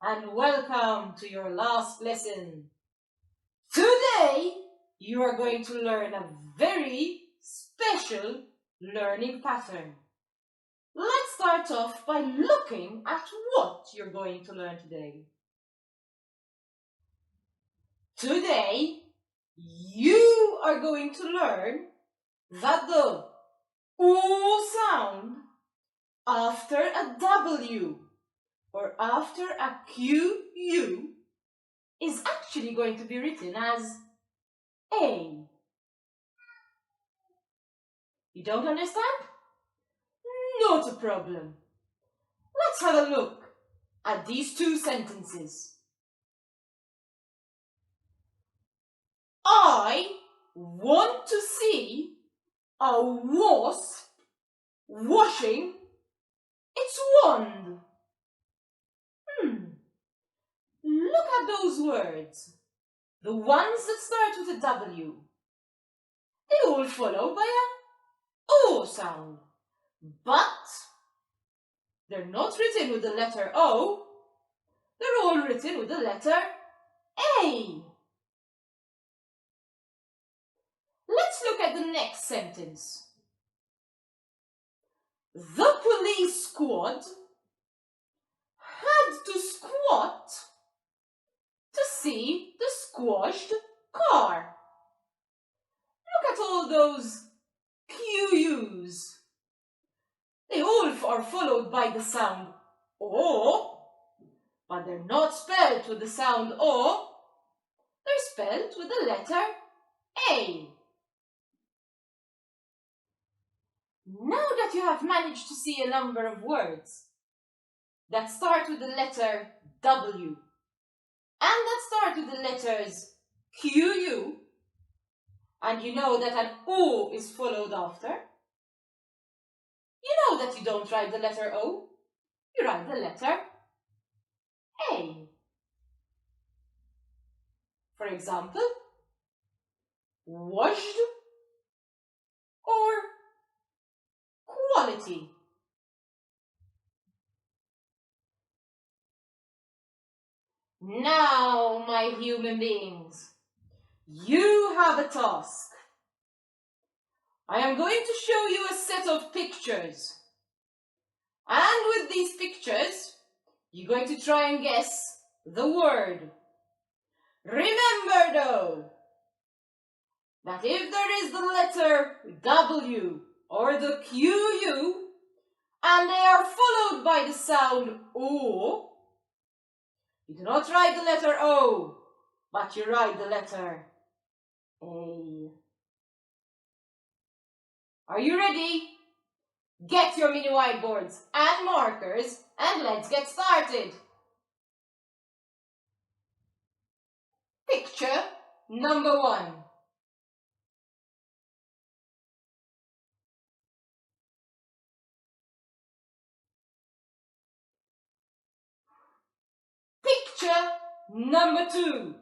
and welcome to your last lesson. Today, you are going to learn a very special learning pattern. Let's start off by looking at what you're going to learn today. Today, you are going to learn that the O sound after a W or after a QU is actually going to be written as A. You don't understand? Not a problem. Let's have a look at these two sentences. I want to see a wasp washing its wand. Look at those words. The ones that start with a W. They all follow by a O sound. But they're not written with the letter O. They're all written with the letter A. Let's look at the next sentence. The police squad had to squat to see the squashed car. Look at all those QUs. They all are followed by the sound O, but they're not spelled with the sound O. They're spelled with the letter A. Now that you have managed to see a number of words that start with the letter W and that start with the letters QU, and you know that an O is followed after, you know that you don't write the letter O, you write the letter A. For example, washed or quality. Now, my human beings, you have a task. I am going to show you a set of pictures. And with these pictures, you're going to try and guess the word. Remember though, that if there is the letter W or the QU, and they are followed by the sound O, you do not write the letter O, but you write the letter A. Are you ready? Get your mini whiteboards and markers and let's get started. Picture number 1. Picture number 2.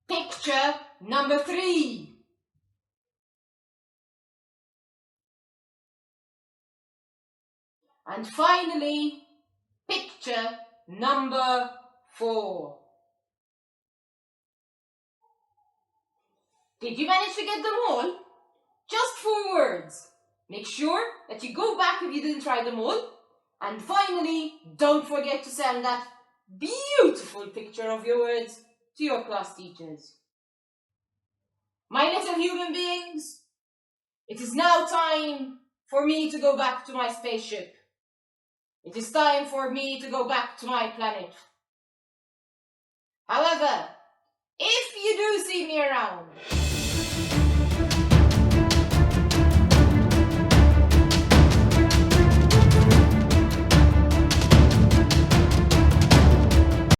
Picture number 3. And finally, picture number 4. Did you manage to get them all? Just 4 words. Make sure that you go back if you didn't try them all. And finally, don't forget to send that beautiful picture of your words to your class teachers. My little human beings, it is now time for me to go back to my spaceship. It is time for me to go back to my planet. However, if you do see me around,